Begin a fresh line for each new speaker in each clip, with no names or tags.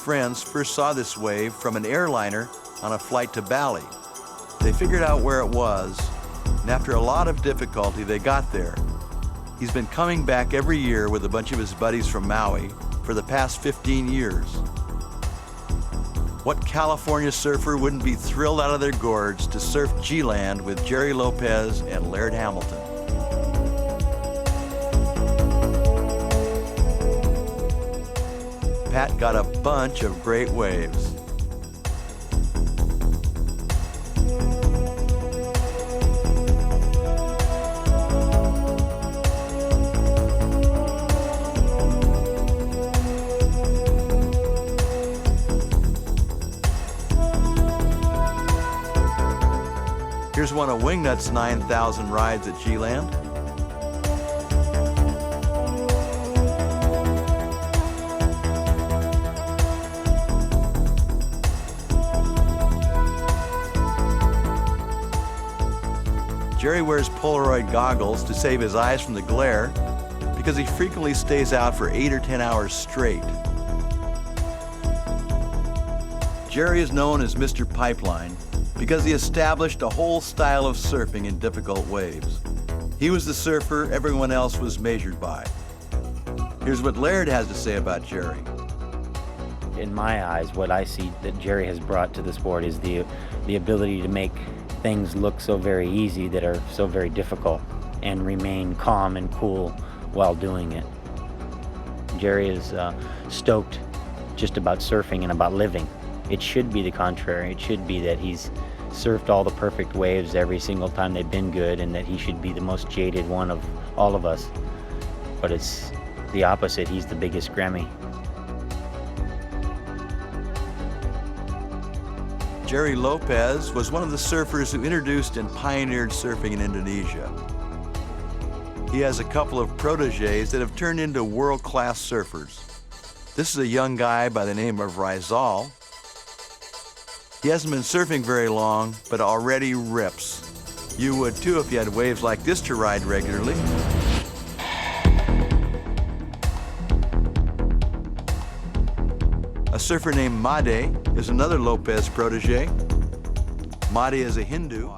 friends first saw this wave from an airliner on a flight to Bali. They figured out where it was, and after a lot of difficulty, they got there. He's been coming back every year with a bunch of his buddies from Maui for the past 15 years. What California surfer wouldn't be thrilled out of their gourds to surf G-Land with Jerry Lopez and Laird Hamilton? Pat got a bunch of great waves. Here's one of Wingnut's 9,000 rides at G-Land. Jerry wears Polaroid goggles to save his eyes from the glare because he frequently stays out for 8 or 10 hours straight. Jerry is known as Mr. Pipeline because he established a whole style of surfing in difficult waves. He was the surfer everyone else was measured by. Here's what Laird has to say about Jerry.
In my eyes, what I see that Jerry has brought to the sport is the ability to make things look so very easy that are so very difficult and remain calm and cool while doing it. Jerry is stoked just about surfing and about living. It should be the contrary. It should be that he's surfed all the perfect waves every single time they've been good and that he should be the most jaded one of all of us. But it's the opposite. He's the biggest Grammy.
Jerry Lopez was one of the surfers who introduced and pioneered surfing in Indonesia. He has a couple of proteges that have turned into world-class surfers. This is a young guy by the name of Rizal. He hasn't been surfing very long, but already rips. You would too if you had waves like this to ride regularly. A surfer named Made is another Lopez protege. Made is a Hindu.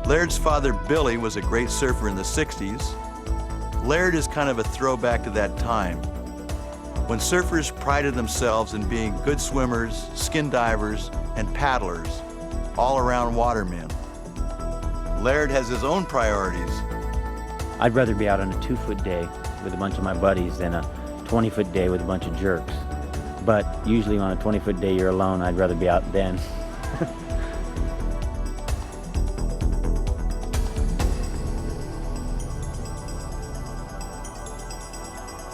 Laird's father, Billy, was a great surfer in the 60s. Laird is kind of a throwback to that time, when surfers prided themselves in being good swimmers, skin divers, and paddlers, all-around watermen. Laird has his own priorities.
I'd rather be out on a 2-foot day with a bunch of my buddies than a 20-foot day with a bunch of jerks. But usually on a 20-foot day you're alone, I'd rather be out then.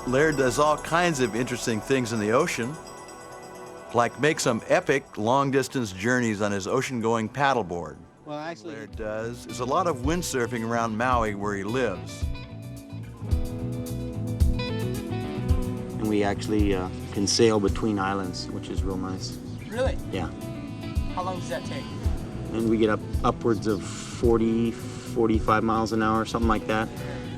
Laird does all kinds of interesting things in the ocean, like make some epic long-distance journeys on his ocean-going paddleboard.
Well, actually,
Laird does is a lot of windsurfing around Maui where he lives.
And we actually can sail between islands, which is real nice.
really?
Yeah.
How long does that take?
And we get upwards of 40, 45 miles an hour, something like that.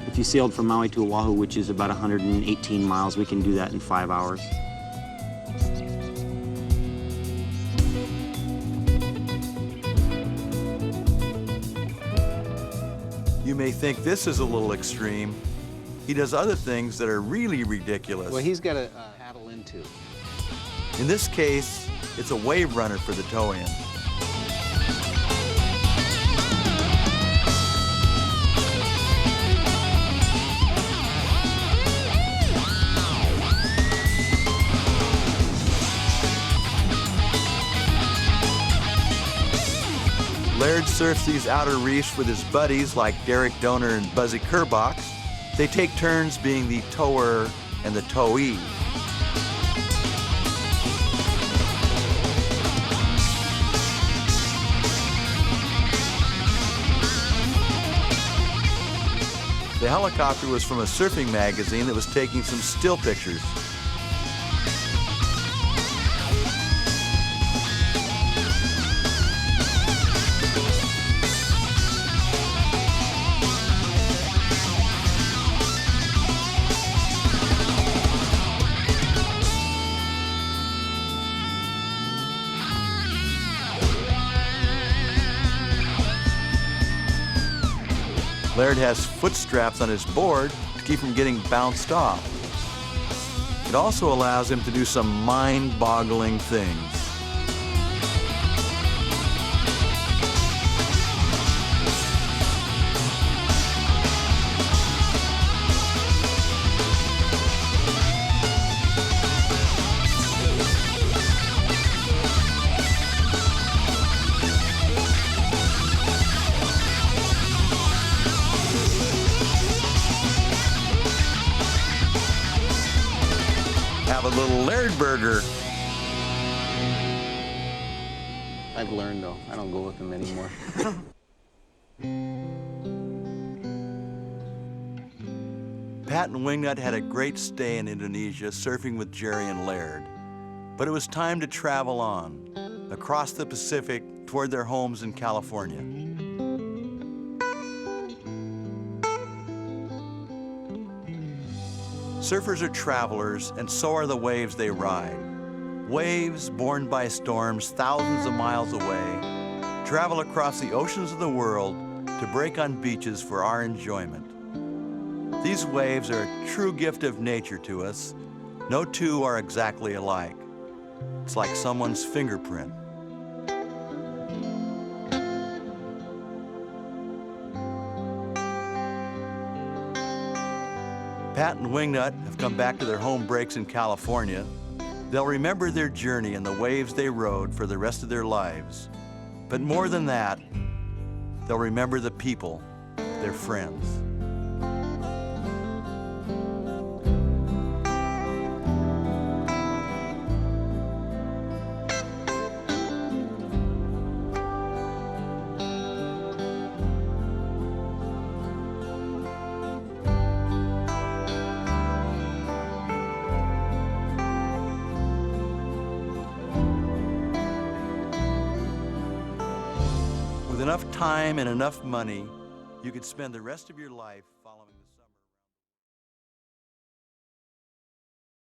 If you sailed from Maui to Oahu, which is about 118 miles, we can do that in 5 hours.
You may think this is a little extreme. He does other things that are really ridiculous.
Well, he's got a paddle into.
In this case, it's a wave runner for the toe-in. Laird surfs these outer reefs with his buddies like Derek Donor and Buzzy Kerbox. They take turns being the tower and the towee. The helicopter was from a surfing magazine that was taking some still pictures. Laird has foot straps on his board to keep him getting bounced off. It also allows him to do some mind-boggling things. Have a little Laird burger.
I've learned though. I don't go with them anymore.
Pat and Wingnut had a great stay in Indonesia surfing with Jerry and Laird. But it was time to travel on, across the Pacific toward their homes in California. Surfers are travelers, and so are the waves they ride. Waves borne by storms thousands of miles away travel across the oceans of the world to break on beaches for our enjoyment. These waves are a true gift of nature to us. No two are exactly alike. It's like someone's fingerprint. Pat and Wingnut have come back to their home breaks in California. They'll remember their journey and the waves they rode for the rest of their lives. But more than that, they'll remember the people, their friends. With enough time and enough money, you could spend the rest of your life